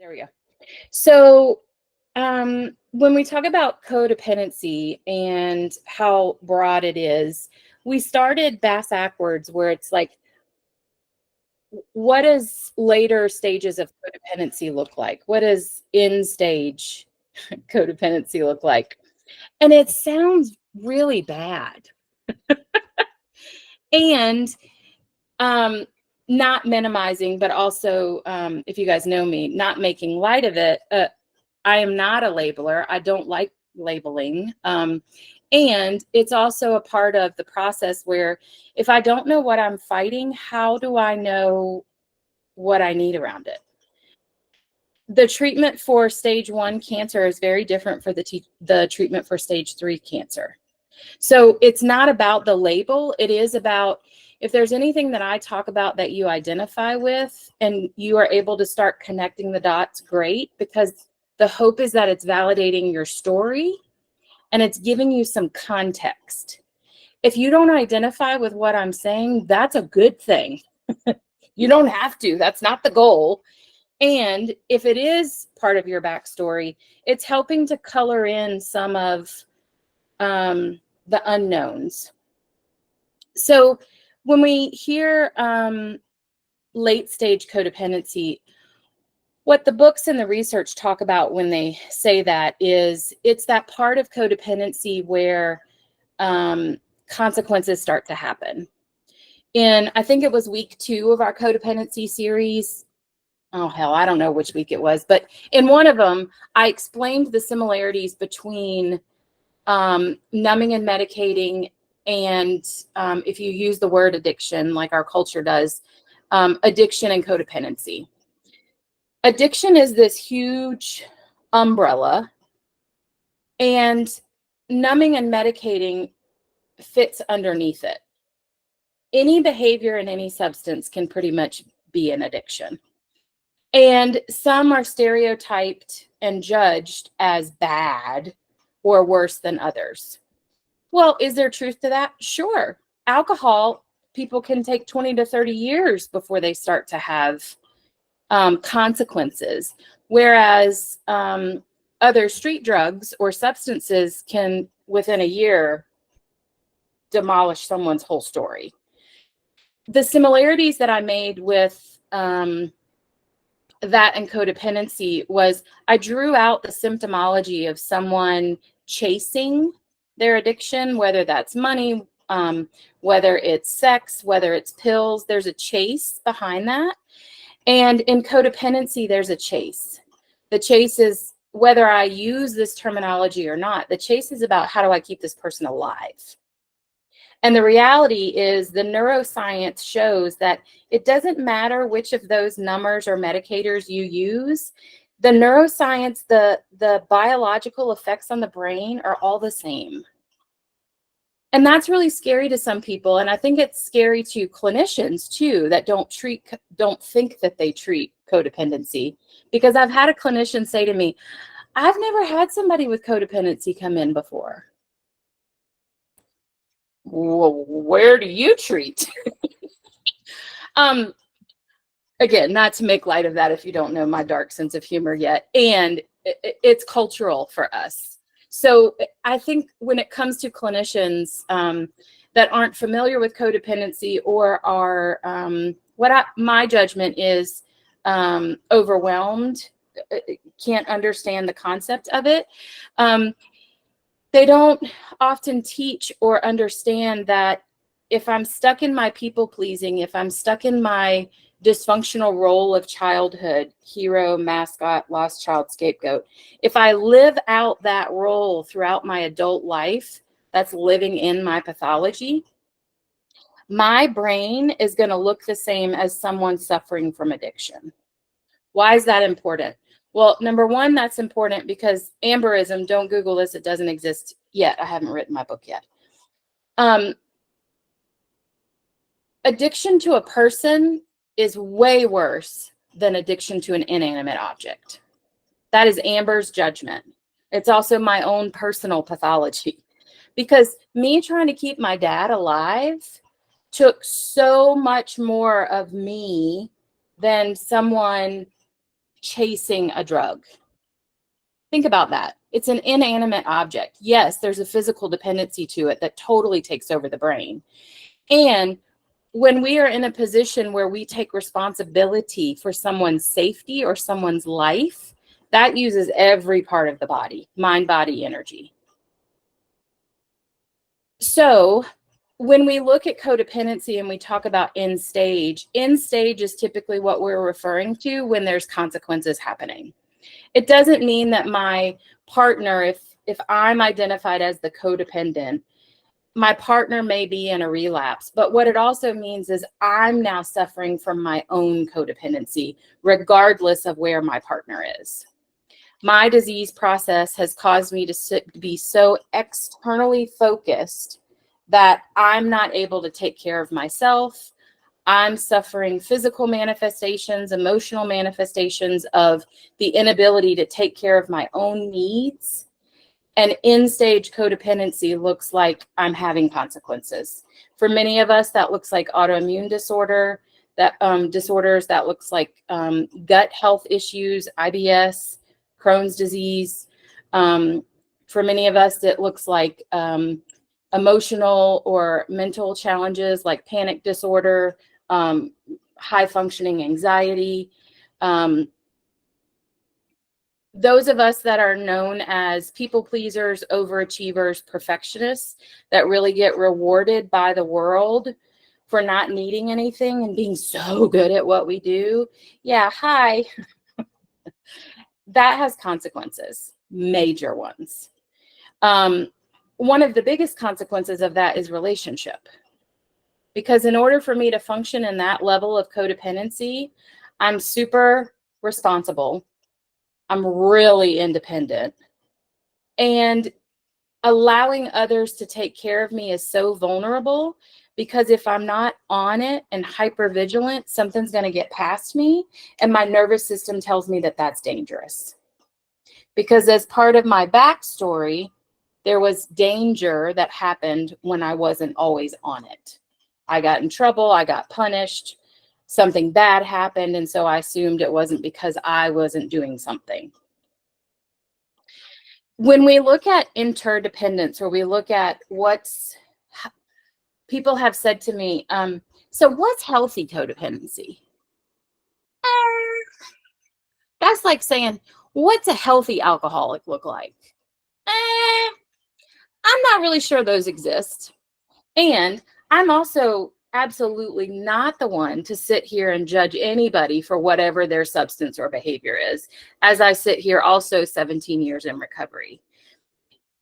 There we go. So, when we talk about codependency and how broad it is, we started bass backwards, where it's like, what does later stages of codependency look like? What does end stage codependency look like? And it sounds really bad. And not minimizing, but also, if you guys know me, not making light of it. I am not a labeler. I don't like labeling. And it's also a part of the process where if I don't know what I'm fighting, how do I know what I need around it? The treatment for stage 1 cancer is very different for the treatment for stage 3 cancer. So it's not about the label. It is about, if there's anything that I talk about that you identify with and you are able to start connecting the dots, great, because the hope is that it's validating your story and it's giving you some context. If you don't identify with what I'm saying, that's a good thing. You don't have to. That's not the goal. And if it is part of your backstory, it's helping to color in some of the unknowns. So when we hear late stage codependency, what the books and the research talk about when they say that is it's that part of codependency where consequences start to happen. And I think it was week 2 of our codependency series. Oh, hell, I don't know which week it was, but in one of them, I explained the similarities between numbing and medicating, and if you use the word addiction, like our culture does, addiction and codependency. Addiction is this huge umbrella, and numbing and medicating fits underneath it. Any behavior and any substance can pretty much be an addiction. And some are stereotyped and judged as bad or worse than others. Well, is there truth to that? Sure. Alcohol, people can take 20 to 30 years before they start to have consequences, whereas other street drugs or substances can, within a year, demolish someone's whole story. The similarities that I made with that and codependency was I drew out the symptomology of someone chasing their addiction, whether that's money, whether it's sex, whether it's pills. There's a chase behind that. And in codependency, there's a chase. The chase is, whether I use this terminology or not, the chase is about how do I keep this person alive? And the reality is the neuroscience shows that it doesn't matter which of those numbers or medicators you use. The neuroscience, the biological effects on the brain are all the same. And that's really scary to some people. And I think it's scary to clinicians too, that don't think that they treat codependency. Because I've had a clinician say to me, I've never had somebody with codependency come in before. Well, where do you treat? Again, not to make light of that if you don't know my dark sense of humor yet. And it's cultural for us. So I think when it comes to clinicians that aren't familiar with codependency or are, my judgment is overwhelmed, can't understand the concept of it. They don't often teach or understand that if I'm stuck in my people pleasing, if I'm stuck in my dysfunctional role of childhood, hero, mascot, lost child, scapegoat, if I live out that role throughout my adult life, that's living in my pathology, my brain is going to look the same as someone suffering from addiction. Why is that important? Well, number one, that's important because amberism, don't Google this, it doesn't exist yet. I haven't written my book yet. Addiction to a person is way worse than addiction to an inanimate object. That is Amber's judgment. It's also my own personal pathology. Because me trying to keep my dad alive took so much more of me than someone chasing a drug. Think about that. It's an inanimate object. Yes, there's a physical dependency to it that totally takes over the brain. And when we are in a position where we take responsibility for someone's safety or someone's life, that uses every part of the body, mind, body, energy. So when we look at codependency and we talk about end stage is typically what we're referring to when there's consequences happening. It doesn't mean that my partner, if I'm identified as the codependent, my partner may be in a relapse. But what it also means is I'm now suffering from my own codependency, regardless of where my partner is. My disease process has caused me to be so externally focused that I'm not able to take care of myself. I'm suffering physical manifestations, emotional manifestations of the inability to take care of my own needs. And end-stage codependency looks like I'm having consequences. For many of us, that looks like autoimmune disorders. That looks like gut health issues, IBS, Crohn's disease. For many of us, it looks like emotional or mental challenges like panic disorder, high functioning anxiety. Those of us that are known as people pleasers, overachievers, perfectionists that really get rewarded by the world for not needing anything and being so good at what we do. Yeah, hi. That has consequences, major ones. One of the biggest consequences of that is relationship. Because in order for me to function in that level of codependency, I'm super responsible. I'm really independent. And allowing others to take care of me is so vulnerable because if I'm not on it and hyper vigilant, something's going to get past me. And my nervous system tells me that that's dangerous. Because as part of my backstory, there was danger that happened when I wasn't always on it. I got in trouble. I got punished. Something bad happened. And so I assumed it wasn't because I wasn't doing something. When we look at interdependence, or we look at people have said to me, so what's healthy codependency? That's like saying, what's a healthy alcoholic look like? I'm not really sure those exist. And I'm also absolutely not the one to sit here and judge anybody for whatever their substance or behavior is, as I sit here also 17 years in recovery.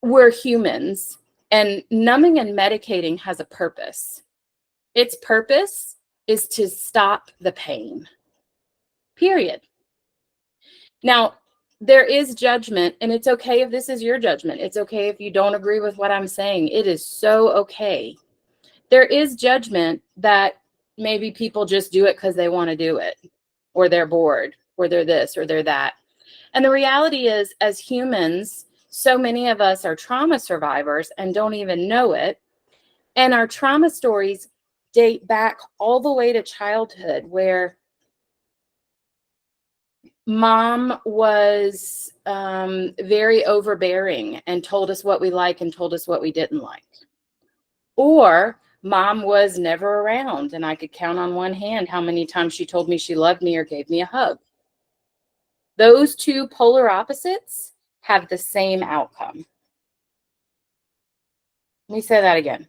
We're humans, and numbing and medicating has a purpose. Its purpose is to stop the pain, period. Now, there is judgment, and it's okay if this is your judgment. It's okay if you don't agree with what I'm saying. It is so okay. There is judgment that maybe people just do it because they want to do it, or they're bored, or they're this, or they're that. And the reality is, as humans, so many of us are trauma survivors and don't even know it. And our trauma stories date back all the way to childhood, where mom was very overbearing and told us what we like and told us what we didn't like. Or mom was never around, and I could count on one hand how many times she told me she loved me or gave me a hug. Those two polar opposites have the same outcome. Let me say that again.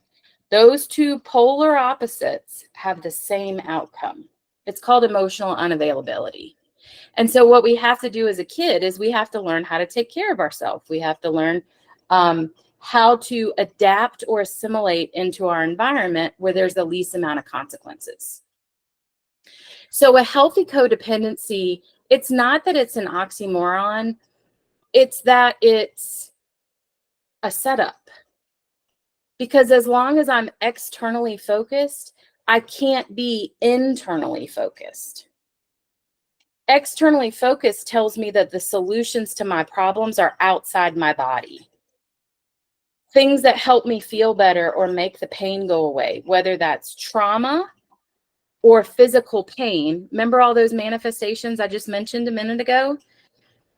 Those two polar opposites have the same outcome. It's called emotional unavailability. And so what we have to do as a kid is we have to learn how to take care of ourselves. We have to learn how to adapt or assimilate into our environment where there's the least amount of consequences. So a healthy codependency, it's not that it's an oxymoron, it's that it's a setup. Because as long as I'm externally focused, I can't be internally focused. Externally focused tells me that the solutions to my problems are outside my body. Things that help me feel better or make the pain go away, whether that's trauma, or physical pain. Remember all those manifestations I just mentioned a minute ago?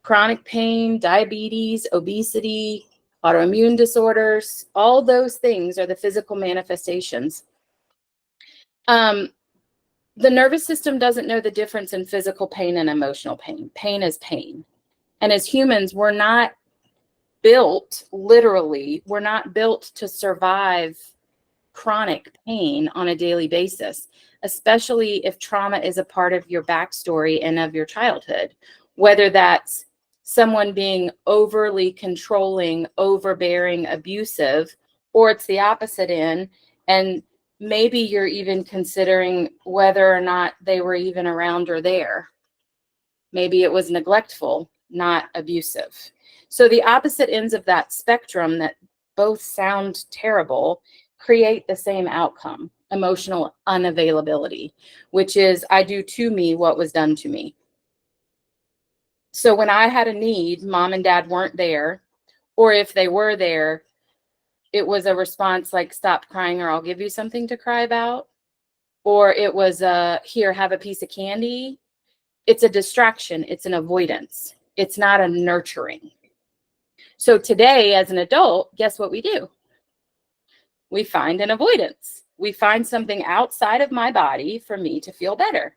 Chronic pain, diabetes, obesity, autoimmune disorders, all those things are the physical manifestations. The nervous system doesn't know the difference in physical pain and emotional pain. Pain is pain. And as humans, we're not built, literally, we're not built to survive chronic pain on a daily basis, especially if trauma is a part of your backstory and of your childhood, whether that's someone being overly controlling, overbearing, abusive, or it's the opposite end. And maybe you're even considering whether or not they were even around or there. Maybe it was neglectful, not abusive. So the opposite ends of that spectrum that both sound terrible create the same outcome, emotional unavailability, which is I do to me what was done to me. So when I had a need, mom and dad weren't there, or if they were there, it was a response like, stop crying or I'll give you something to cry about. Or it was here, have a piece of candy. It's a distraction. It's an avoidance. It's not a nurturing. So today, as an adult, guess what we do? We find an avoidance. We find something outside of my body for me to feel better.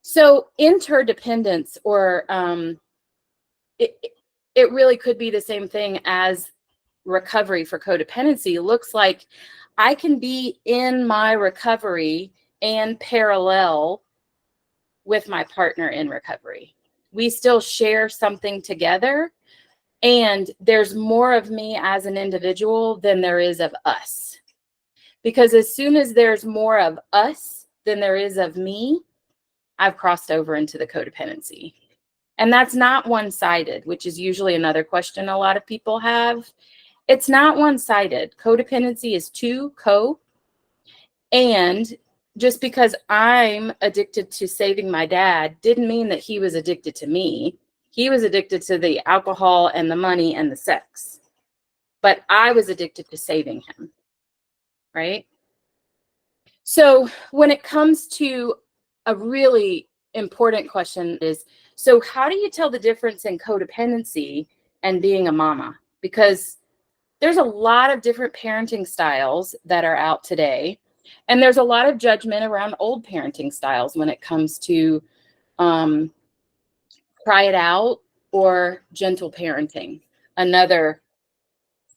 So interdependence, or it really could be the same thing as recovery for codependency. Looks like I can be in my recovery and parallel with my partner in recovery. We still share something together, and there's more of me as an individual than there is of us. Because as soon as there's more of us than there is of me, I've crossed over into the codependency. And that's not one-sided, which is usually another question a lot of people have. It's not one-sided. Codependency is two, co. And just because I'm addicted to saving my dad didn't mean that he was addicted to me. He was addicted to the alcohol and the money and the sex. But I was addicted to saving him, right? So when it comes to a really important question is, so how do you tell the difference in codependency and being a mama? Because there's a lot of different parenting styles that are out today. And there's a lot of judgment around old parenting styles when it comes to cry it out or gentle parenting. Another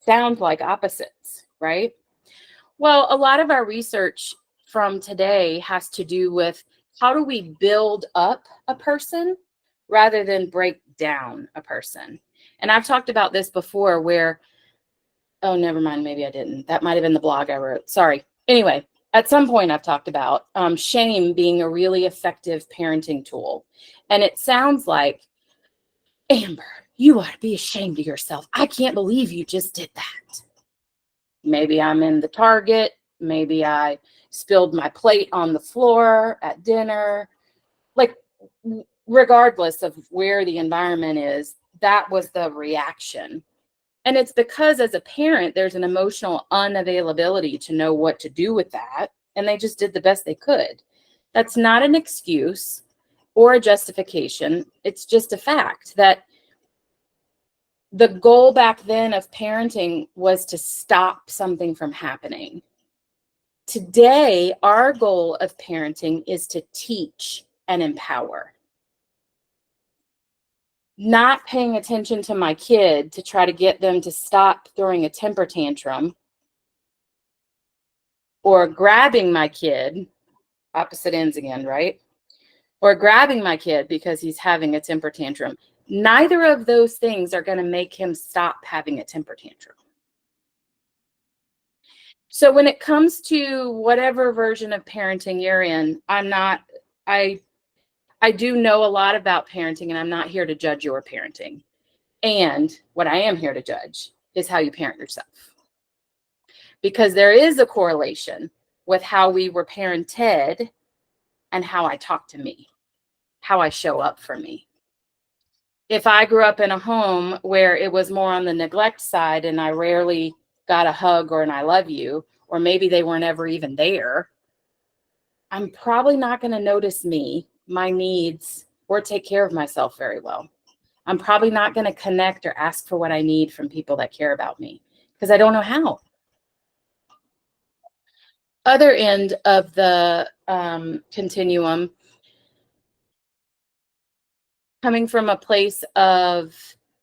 sounds like opposites, right? Well, a lot of our research from today has to do with how do we build up a person rather than break down a person. And I've talked about this before where, oh, never mind, maybe I didn't. That might have been the blog I wrote. Sorry. Anyway, at some point I've talked about shame being a really effective parenting tool. And it sounds like, Amber, you ought to be ashamed of yourself. I can't believe you just did that. Maybe I'm in the Target. Maybe I spilled my plate on the floor at dinner. Like, regardless of where the environment is, that was the reaction. And it's because as a parent, there's an emotional unavailability to know what to do with that. And they just did the best they could. That's not an excuse or a justification. It's just a fact that the goal back then of parenting was to stop something from happening. Today, our goal of parenting is to teach and empower. Not paying attention to my kid to try to get them to stop throwing a temper tantrum, or grabbing my kid, opposite ends again, right? Or grabbing my kid because he's having a temper tantrum. Neither of those things are going to make him stop having a temper tantrum. So when it comes to whatever version of parenting you're in, I do know a lot about parenting, and I'm not here to judge your parenting. And what I am here to judge is how you parent yourself. Because there is a correlation with how we were parented and how I talk to me, how I show up for me. If I grew up in a home where it was more on the neglect side and I rarely got a hug or an I love you, or maybe they weren't ever even there, I'm probably not going to notice me, my needs, or take care of myself very well. I'm probably not going to connect or ask for what I need from people that care about me because I don't know how. Other end of the continuum, coming from a place of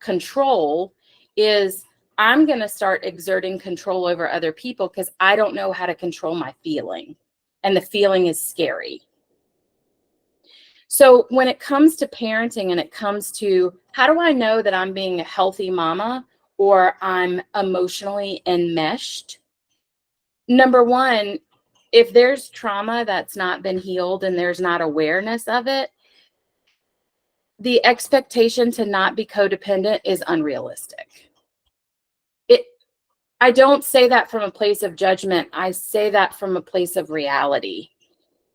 control, is I'm going to start exerting control over other people because I don't know how to control my feeling. And the feeling is scary. So when it comes to parenting and it comes to how do I know that I'm being a healthy mama or I'm emotionally enmeshed? Number one, if there's trauma that's not been healed and there's not awareness of it, the expectation to not be codependent is unrealistic. I don't say that from a place of judgment. I say that from a place of reality.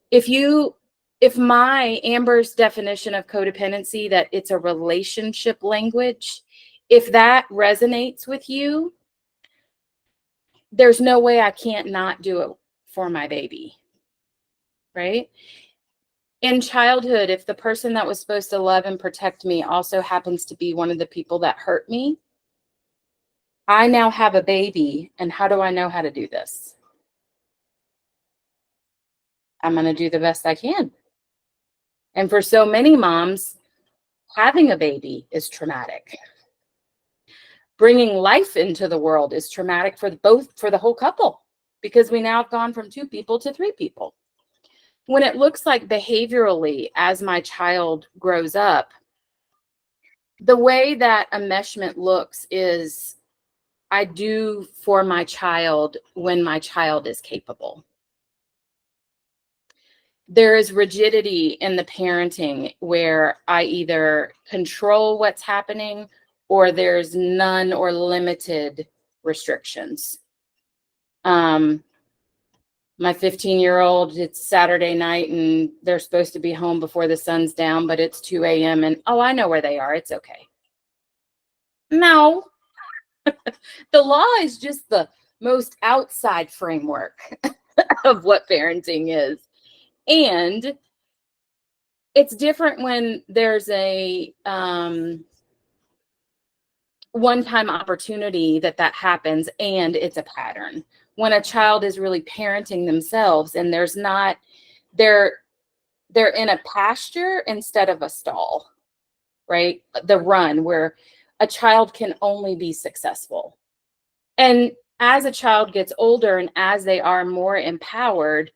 If my Amber's definition of codependency, that it's a relationship language, if that resonates with you, there's no way I can't not do it for my baby, right? In childhood, if the person that was supposed to love and protect me also happens to be one of the people that hurt me, I now have a baby, and how do I know how to do this? I'm going to do the best I can. And for so many moms, having a baby is traumatic. Bringing life into the world is traumatic for the whole couple, because we now have gone from 2 people to 3 people. When it looks like behaviorally as my child grows up, the way that enmeshment looks is I do for my child when my child is capable. There is rigidity in the parenting where I either control what's happening or there's none or limited restrictions. My 15-year-old, it's Saturday night and they're supposed to be home before the sun's down, but it's 2 a.m. and, oh, I know where they are. It's okay. No, the law is just the most outside framework of what parenting is. And it's different when there's a one-time opportunity that happens and it's a pattern. When a child is really parenting themselves and there's not, they're in a pasture instead of a stall, right? The run where a child can only be successful. And as a child gets older and as they are more empowered,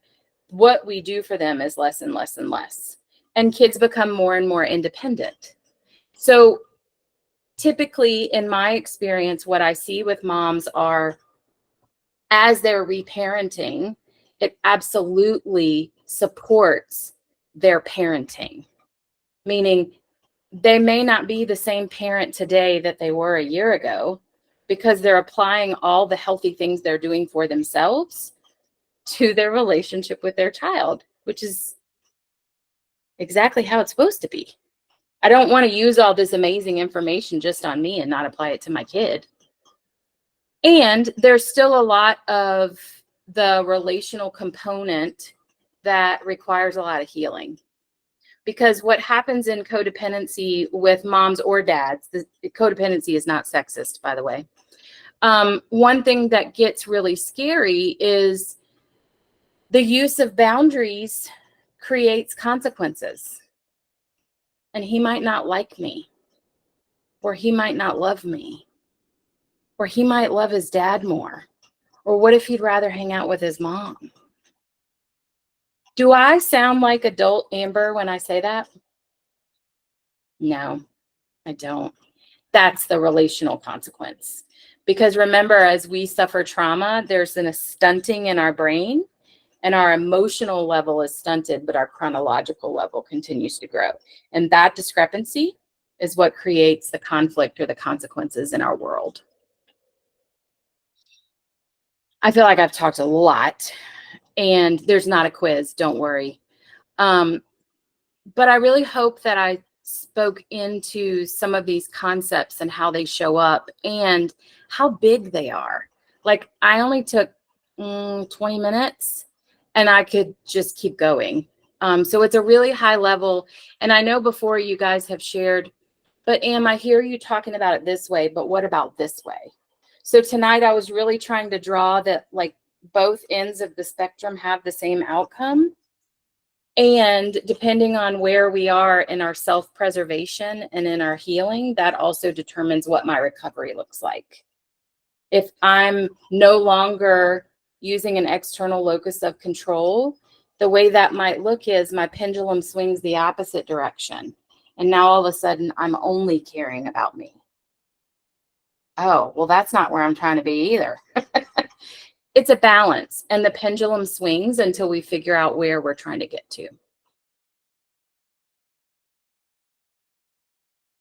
what we do for them is less and less and less. And kids become more and more independent. So typically, in my experience, what I see with moms are, as they're reparenting, it absolutely supports their parenting. Meaning, they may not be the same parent today that they were a year ago because they're applying all the healthy things they're doing for themselves to their relationship with their child, which is exactly how it's supposed to be. I don't want to use all this amazing information just on me and not apply it to my kid. And there's still a lot of the relational component that requires a lot of healing. Because what happens in codependency with moms or dads, the codependency is not sexist, by the way. One thing that gets really scary is the use of boundaries creates consequences. And he might not like me, or he might not love me, or he might love his dad more. Or what if he'd rather hang out with his mom? Do I sound like adult Amber when I say that? No, I don't. That's the relational consequence. Because remember, as we suffer trauma, there's a stunting in our brain, and our emotional level is stunted, but our chronological level continues to grow. And that discrepancy is what creates the conflict or the consequences in our world. I feel like I've talked a lot, and there's not a quiz, don't worry. But I really hope that I spoke into some of these concepts and how they show up and how big they are. Like, I only took 20 minutes, and I could just keep going. So it's a really high level. And I know before you guys have shared, but Am, I hear you talking about it this way, but what about this way? So tonight I was really trying to draw that like both ends of the spectrum have the same outcome. And depending on where we are in our self-preservation and in our healing, that also determines what my recovery looks like. If I'm no longer using an external locus of control, the way that might look is my pendulum swings the opposite direction. And now all of a sudden, I'm only caring about me. Oh, well, that's not where I'm trying to be either. It's a balance, and the pendulum swings until we figure out where we're trying to get to.